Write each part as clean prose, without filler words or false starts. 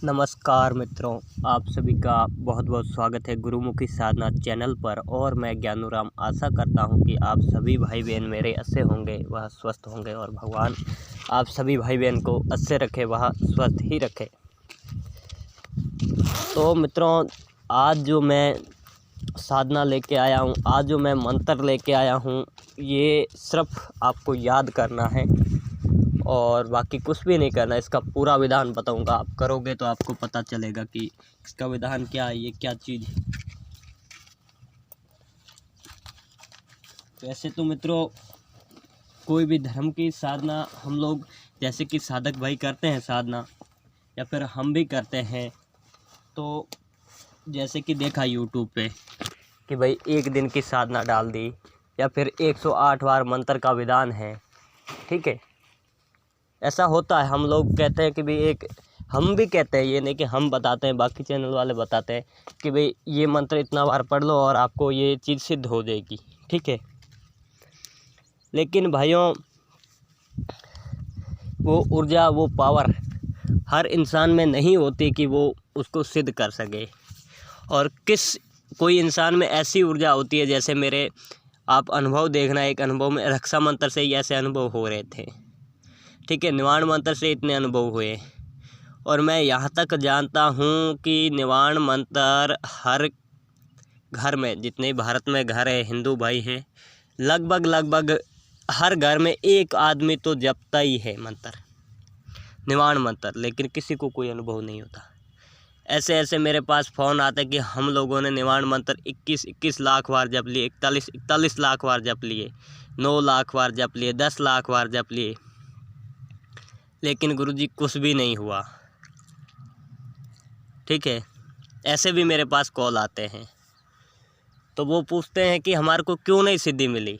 नमस्कार मित्रों, आप सभी का बहुत बहुत स्वागत है गुरुमुखी साधना चैनल पर। और मैं ज्ञानूराम आशा करता हूं कि आप सभी भाई बहन मेरे अच्छे होंगे, वह स्वस्थ होंगे और भगवान आप सभी भाई बहन को अच्छे रखे, वह स्वस्थ ही रखे। तो मित्रों, आज जो मैं साधना लेके आया हूं, आज जो मैं मंत्र लेके आया हूं, ये सिर्फ आपको याद करना है और बाकी कुछ भी नहीं करना। इसका पूरा विधान बताऊंगा, आप करोगे तो आपको पता चलेगा कि इसका विधान क्या है, ये क्या चीज़ है। वैसे तो मित्रों, कोई भी धर्म की साधना हम लोग जैसे कि साधक भाई करते हैं साधना, या फिर हम भी करते हैं। तो जैसे कि देखा यूट्यूब पे कि भाई एक दिन की साधना डाल दी, या फिर 108 बार मंत्र का विधान है, ठीक है। ऐसा होता है, हम लोग कहते हैं कि भाई हम भी कहते हैं, ये नहीं कि हम बताते हैं, बाकी चैनल वाले बताते हैं कि भाई ये मंत्र इतना बार पढ़ लो और आपको ये चीज़ सिद्ध हो जाएगी, ठीक है। लेकिन भाइयों, वो ऊर्जा, वो पावर हर इंसान में नहीं होती कि वो उसको सिद्ध कर सके। और कोई इंसान में ऐसी ऊर्जा होती है, जैसे मेरे आप अनुभव देखना, एक अनुभव में रक्षा मंत्र से ही ऐसे अनुभव हो रहे थे, ठीक है। निवाण मंत्र से इतने अनुभव हुए, और मैं यहाँ तक जानता हूँ कि निवाण मंत्र हर घर में, जितने भारत में घर है, हिंदू भाई हैं, लगभग हर घर में एक आदमी तो जपता ही है मंत्र, निवाण मंत्र। लेकिन किसी को कोई अनुभव नहीं होता। ऐसे मेरे पास फ़ोन आते कि हम लोगों ने निवाण मंत्र 21 लाख बार जप लिए, 41 लाख बार जप लिए, 9 लाख बार जप लिए, 10 लाख बार जप लिए, लेकिन गुरुजी कुछ भी नहीं हुआ, ठीक है। ऐसे भी मेरे पास कॉल आते हैं, तो वो पूछते हैं कि हमारे को क्यों नहीं सिद्धि मिली।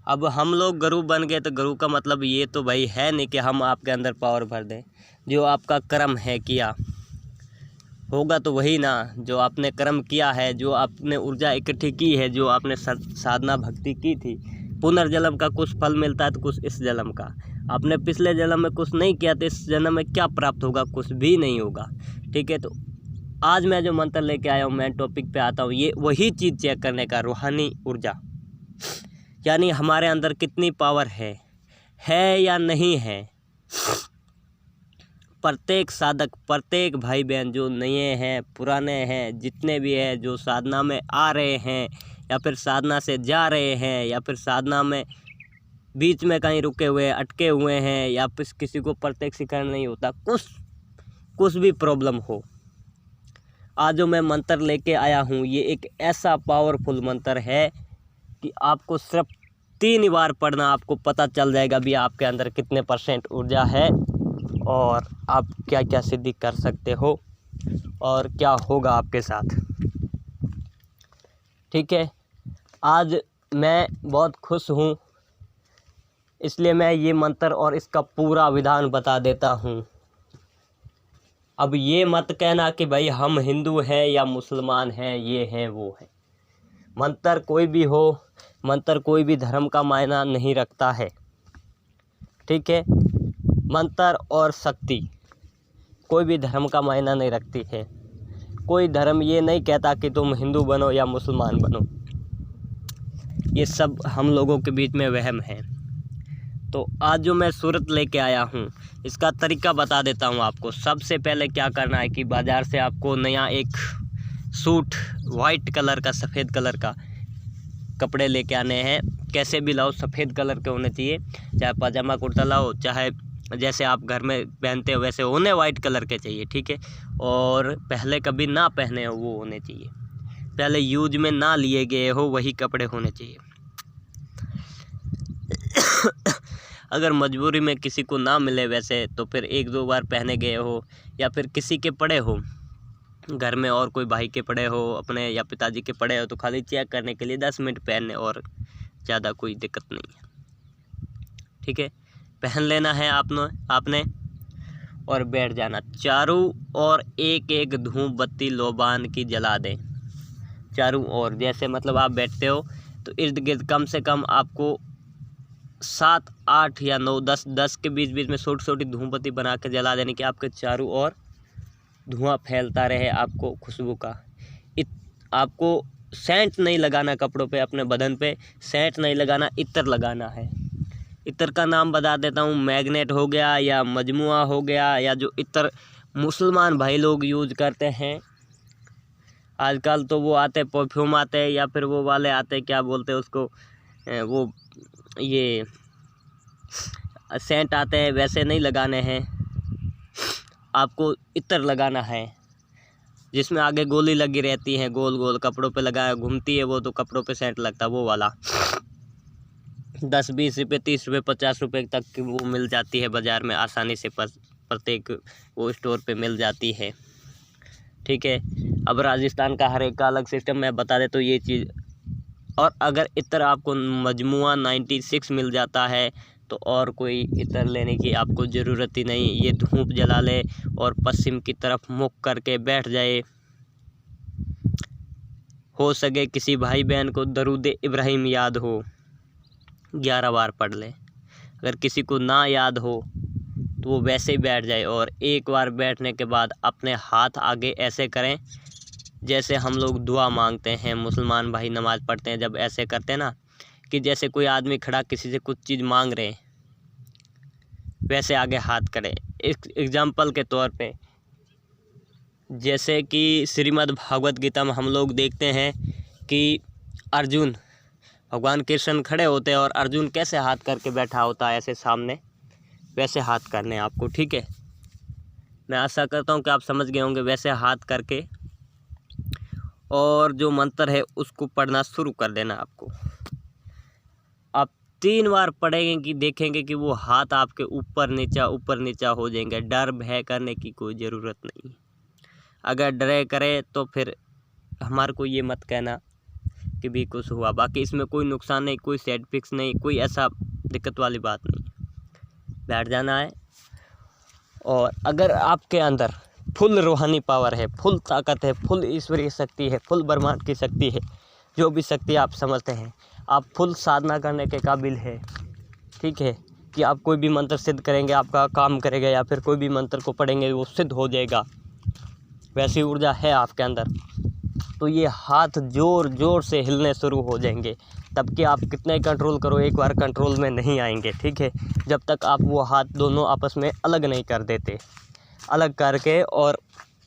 अब हम लोग गुरु बन गए, तो गुरु का मतलब ये तो भाई है नहीं कि हम आपके अंदर पावर भर दें। जो आपका कर्म है किया होगा तो वही ना, जो आपने कर्म किया है, जो आपने ऊर्जा इकट्ठी की है, जो आपने साधना भक्ति की थी, पुनर्जन्म का कुछ फल मिलता है तो कुछ इस जन्म का। आपने पिछले जन्म में कुछ नहीं किया तो इस जन्म में क्या प्राप्त होगा? कुछ भी नहीं होगा, ठीक है। तो आज मैं जो मंत्र लेके आया हूँ, मैं टॉपिक पे आता हूँ, ये वही चीज़ चेक करने का, रूहानी ऊर्जा, यानी हमारे अंदर कितनी पावर है या नहीं है। प्रत्येक साधक, प्रत्येक भाई बहन, जो नए हैं, पुराने हैं, जितने भी हैं, जो साधना में आ रहे हैं या फिर साधना से जा रहे हैं, या फिर साधना में बीच में कहीं रुके हुए, अटके हुए हैं, या फिर किसी को प्रत्यक्षीकरण नहीं होता, कुछ भी प्रॉब्लम हो, आज जो मैं मंत्र लेके आया हूँ, ये एक ऐसा पावरफुल मंत्र है कि आपको सिर्फ 3 बार पढ़ना, आपको पता चल जाएगा भी आपके अंदर कितने % ऊर्जा है और आप क्या क्या सिद्धि कर सकते हो और क्या होगा आपके साथ, ठीक है। आज मैं बहुत खुश हूँ, इसलिए मैं ये मंत्र और इसका पूरा विधान बता देता हूँ। अब ये मत कहना कि भाई हम हिंदू हैं या मुसलमान हैं, ये हैं वो हैं। मंत्र कोई भी हो, मंत्र कोई भी धर्म का मायना नहीं रखता है, ठीक है। मंत्र और शक्ति कोई भी धर्म का मायना नहीं रखती है। कोई धर्म ये नहीं कहता कि तुम हिंदू बनो या मुसलमान बनो। ये सब हम लोगों के बीच में वहम है। तो आज जो मैं सूरत लेके आया हूँ, इसका तरीका बता देता हूँ आपको। सबसे पहले क्या करना है कि बाज़ार से आपको नया एक सूट, वाइट कलर का, सफ़ेद कलर का कपड़े लेके आने हैं। कैसे भी लाओ, सफ़ेद कलर के होने चाहिए। चाहे पाजामा कुर्ता लाओ, चाहे जैसे आप घर में पहनते हो वैसे होने, वाइट कलर के चाहिए, ठीक है। और पहले कभी ना पहने हो वो होने चाहिए, पहले यूज में ना लिए गए हो वही कपड़े होने चाहिए। अगर मजबूरी में किसी को ना मिले वैसे, तो फिर 1-2 बार पहने गए हो, या फिर किसी के पड़े हो घर में, और कोई भाई के पड़े हो अपने, या पिताजी के पड़े हो, तो खाली चेक करने के लिए 10 मिनट पहनने, और ज़्यादा कोई दिक्कत नहीं है, ठीक है। पहन लेना है आपने और बैठ जाना। चारों ओर एक धूप बत्ती लोबान की जला दें, चारों ओर। जैसे मतलब आप बैठते हो तो इर्द गिर्द कम से कम आपको 7, 8 या 9, 10 के बीच में छोटी छोटी धूप बत्ती बना के जला देने की, आपके चारों ओर धुआं फैलता रहे आपको खुशबू का। आपको सेंट नहीं लगाना कपड़ों पे, अपने बदन पे सेंट नहीं लगाना, इत्र लगाना है। इत्र का नाम बता देता हूँ, मैग्नेट हो गया या मजमुआ हो गया, या जो इत्र मुसलमान भाई लोग यूज करते हैं आजकल, तो वो आते परफ्यूम आते हैं, या फिर वो वाले आते क्या बोलते हैं उसको, वो ये सेंट आते हैं, वैसे नहीं लगाने हैं। आपको इत्र लगाना है, जिसमें आगे गोली लगी रहती है, गोल गोल कपड़ों पे लगाया घूमती है वो, तो कपड़ों पे सेंट लगता है वो वाला। 10-20 रुपये, 30 रुपये, 50 रुपये तक की वो मिल जाती है बाज़ार में आसानी से, प्रत्येक वो स्टोर पे मिल जाती है। ठीक है, अब राजस्थान का हर एक का अलग सिस्टम मैं बता दे तो ये चीज़। और अगर इत्र आपको मजमुआ 96 मिल जाता है तो और कोई इत्र लेने की आपको ज़रूरत ही नहीं। ये धूप जला ले और पश्चिम की तरफ मुख करके बैठ जाए। हो सके किसी भाई बहन को दरूद इब्राहिम याद हो, 11 बार पढ़ ले। अगर किसी को ना याद हो तो वो वैसे ही बैठ जाए, और एक बार बैठने के बाद अपने हाथ आगे ऐसे करें जैसे हम लोग दुआ मांगते हैं। मुसलमान भाई नमाज़ पढ़ते हैं जब ऐसे करते हैं ना, कि जैसे कोई आदमी खड़ा किसी से कुछ चीज़ मांग रहे हैं, वैसे आगे हाथ करें। एक एग्जाम्पल के तौर पे, जैसे कि श्रीमद् भागवत गीता में हम लोग देखते हैं कि अर्जुन, भगवान कृष्ण खड़े होते हैं और अर्जुन कैसे हाथ करके बैठा होता है ऐसे सामने, वैसे हाथ करने आपको। ठीक है, मैं आशा करता हूँ कि आप समझ गए होंगे। वैसे हाथ करके और जो मंत्र है उसको पढ़ना शुरू कर देना आपको। आप 3 बार पढ़ेंगे कि देखेंगे कि वो हाथ आपके ऊपर नीचा हो जाएंगे। डर भय करने की कोई ज़रूरत नहीं। अगर डरे करे तो फिर हमारे को ये मत कहना कि भी कुछ हुआ। बाकी इसमें कोई नुकसान नहीं, कोई साइड इफेक्ट्स नहीं, कोई ऐसा दिक्कत वाली बात नहीं। बैठ जाना है। और अगर आपके अंदर फुल रूहानी पावर है, फुल ताकत है, फुल ईश्वरीय शक्ति है, फुल ब्रह्मांड की शक्ति है, जो भी शक्ति आप समझते हैं, आप फुल साधना करने के काबिल है। ठीक है, कि आप कोई भी मंत्र सिद्ध करेंगे आपका काम करेगा, या फिर कोई भी मंत्र को पढ़ेंगे वो सिद्ध हो जाएगा, वैसी ऊर्जा है आपके अंदर। तो ये हाथ जोर जोर से हिलने शुरू हो जाएंगे। तब कि आप कितने कंट्रोल करो, एक बार कंट्रोल में नहीं आएंगे। ठीक है, जब तक आप वो हाथ दोनों आपस में अलग नहीं कर देते। अलग करके और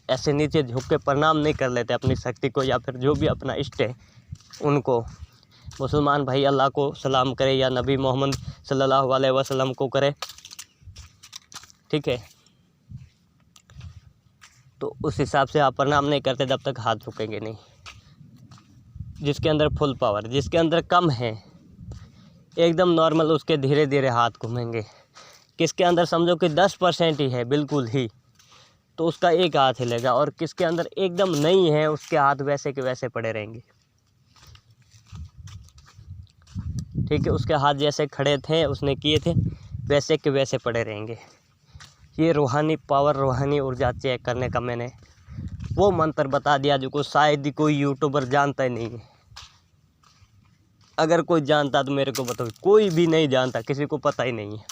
ऐसे नीचे झुक के प्रणाम नहीं कर लेते अपनी शक्ति को, या फिर जो भी अपना इष्ट है उनको। मुसलमान भाई अल्लाह को सलाम करे या नबी मोहम्मद सल्लल्लाहु अलैहि वसल्लम को करे। ठीक है, तो उस हिसाब से आप प्रणाम नहीं करते जब तक हाथ रुकेंगे नहीं। जिसके अंदर फुल पावर, जिसके अंदर कम है एकदम नॉर्मल, उसके धीरे धीरे हाथ घूमेंगे। किसके अंदर समझो कि 10% ही है बिल्कुल ही, तो उसका एक हाथ हिलेगा। और किसके अंदर एकदम नहीं है, उसके हाथ वैसे के वैसे पड़े रहेंगे। ठीक है, उसके हाथ जैसे खड़े थे उसने किए थे वैसे के वैसे पड़े रहेंगे। ये रूहानी पावर, रूहानी ऊर्जा चेक करने का मैंने वो मंत्र बता दिया जो को शायद ही कोई यूट्यूबर जानता ही नहीं है। अगर कोई जानता तो मेरे को बताओ। कोई भी नहीं जानता, किसी को पता ही नहीं है।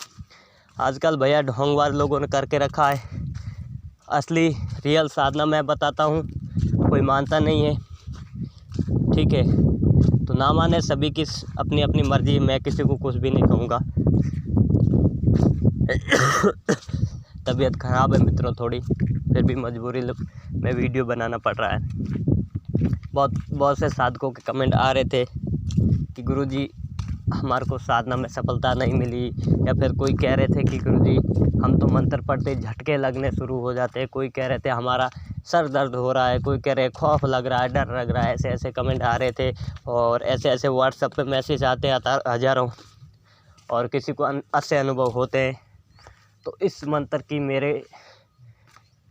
आजकल भैया ढोंगवार लोगों ने करके रखा है। असली रियल साधना मैं बताता हूँ, कोई मानता नहीं है। ठीक है, तो ना माने, सभी की अपनी अपनी मर्जी। मैं किसी को कुछ भी नहीं कहूँगा। तबीयत ख़राब है मित्रों थोड़ी, फिर भी मजबूरी में वीडियो बनाना पड़ रहा है। बहुत से साधकों के कमेंट आ रहे थे कि गुरुजी हमारे को साधना में सफलता नहीं मिली, या फिर कोई कह रहे थे कि गुरुजी हम तो मंत्र पढ़ते झटके लगने शुरू हो जाते हैं, कोई कह रहे थे हमारा सर दर्द हो रहा है, कोई कह रहे खौफ लग रहा है, डर लग रहा है। ऐसे ऐसे कमेंट आ रहे थे, और ऐसे ऐसे व्हाट्सएप पे मैसेज आते हज़ारों, और किसी को अच्छे अनुभव होते हैं। तो इस मंत्र की मेरे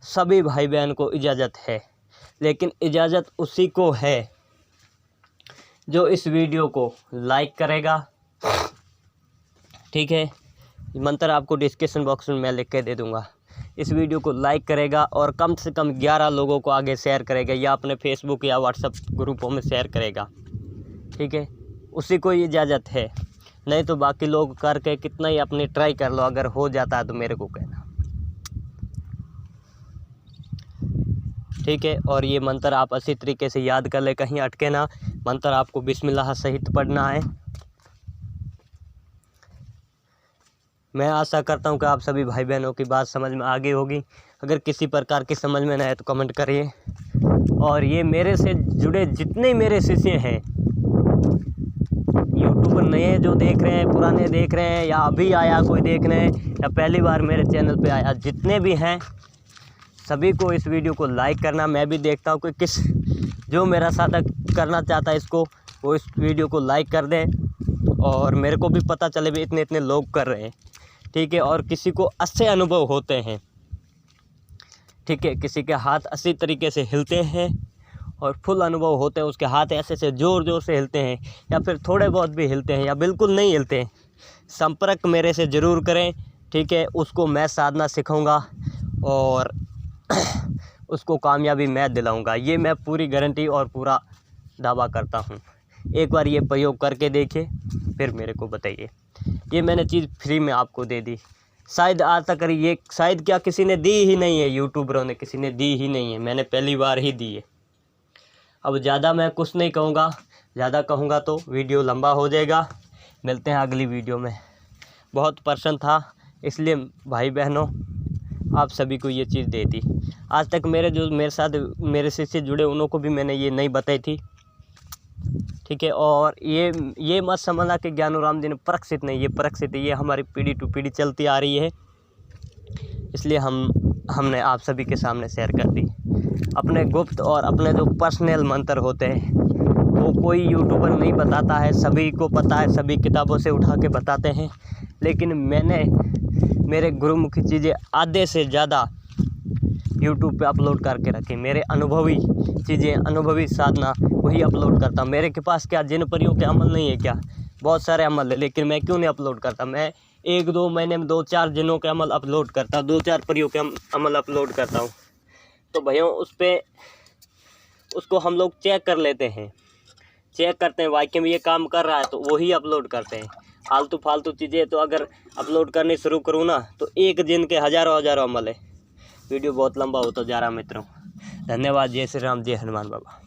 सभी भाई बहन को इजाज़त है, लेकिन इजाज़त उसी को है जो इस वीडियो को लाइक करेगा। ठीक है, मंत्र आपको डिस्क्रिप्शन बॉक्स में मैं लिख के दे दूँगा। इस वीडियो को लाइक करेगा और कम से कम 11 लोगों को आगे शेयर करेगा, या अपने फेसबुक या व्हाट्सएप ग्रुपों में शेयर करेगा। ठीक है, उसी को इजाज़त है। नहीं तो बाकी लोग करके कितना ही अपनी ट्राई कर लो, अगर हो जाता है तो मेरे को कहना। ठीक है। और ये मंत्र आप अच्छी तरीके से याद कर ले, कहीं अटके ना। मंत्र आपको बिस्मिल्लाह सहित पढ़ना है। मैं आशा करता हूँ कि आप सभी भाई बहनों की बात समझ में आ गई होगी। अगर किसी प्रकार की समझ में ना आए तो कमेंट करिए। और ये मेरे से जुड़े जितने मेरे शिष्य हैं, यूट्यूबर नए जो देख रहे हैं, पुराने देख रहे हैं, या अभी आया कोई देख रहे हैं, या पहली बार मेरे चैनल पे आया, जितने भी हैं सभी को इस वीडियो को लाइक करना। मैं भी देखता हूँ कि जो मेरा साधक करना चाहता है इसको, वो इस वीडियो को लाइक कर दें और मेरे को भी पता चले भी इतने इतने लोग कर रहे हैं, ठीक है। और किसी को अच्छे अनुभव होते हैं, ठीक है, किसी के हाथ अच्छी तरीके से हिलते हैं और फुल अनुभव होते हैं, उसके हाथ ऐसे से ज़ोर ज़ोर से हिलते हैं, या फिर थोड़े बहुत भी हिलते हैं, या बिल्कुल नहीं हिलते हैं, संपर्क मेरे से ज़रूर करें, ठीक है। उसको मैं साधना सिखाऊंगा और उसको कामयाबी मैं दिलाऊंगा। ये मैं पूरी गारंटी और पूरा दावा करता हूँ। एक बार ये प्रयोग करके देखिए, फिर मेरे को बताइए। ये मैंने चीज़ फ्री में आपको दे दी। शायद आज तक ये शायद क्या किसी ने दी ही नहीं है, यूट्यूबरों ने किसी ने दी ही नहीं है, मैंने पहली बार ही दी है। अब ज़्यादा मैं कुछ नहीं कहूँगा, ज़्यादा कहूँगा तो वीडियो लंबा हो जाएगा। मिलते हैं अगली वीडियो में। बहुत प्रसन्न था, इसलिए भाई बहनों आप सभी को ये चीज़ दे दी। आज तक मेरे साथ मेरे से जुड़े उन्हों को भी मैंने ये नहीं बताई थी, ठीक है। और ये मत समझना कि ज्ञानूराम जी ने प्रक्षित नहीं, ये प्रक्षित, ये हमारी पीढ़ी टू पीढ़ी चलती आ रही है, इसलिए हमने आप सभी के सामने शेयर कर दी। अपने गुप्त और अपने जो पर्सनल मंत्र होते हैं वो कोई यूट्यूबर नहीं बताता है, सभी को पता है, सभी किताबों से उठा के बताते हैं, लेकिन मैंने मेरे गुरुमुखी चीज़ें आधे से ज़्यादा यूट्यूब पे अपलोड करके रखी। मेरे अनुभवी चीज़ें, अनुभवी साधना वही अपलोड करता हूँ। मेरे के पास क्या जिन परियों के अमल नहीं है क्या? बहुत सारे अमल है, लेकिन मैं क्यों नहीं अपलोड करता? मैं 1-2 महीने में 2-4 जिनों के अमल अपलोड करता हूँ, 2-4 परियों के अमल अपलोड करता हूँ। तो भैया उसको हम लोग चेक कर लेते हैं, चेक करते हैं वाकई में ये काम कर रहा है तो वही अपलोड करते हैं। आलतू फालतू चीज़ें तो अगर अपलोड करनी शुरू करूँ ना तो एक दिन के हज़ारों अमल है। वीडियो बहुत लंबा होता जा रहा मित्रों। धन्यवाद। जय श्री राम, जय हनुमान बाबा।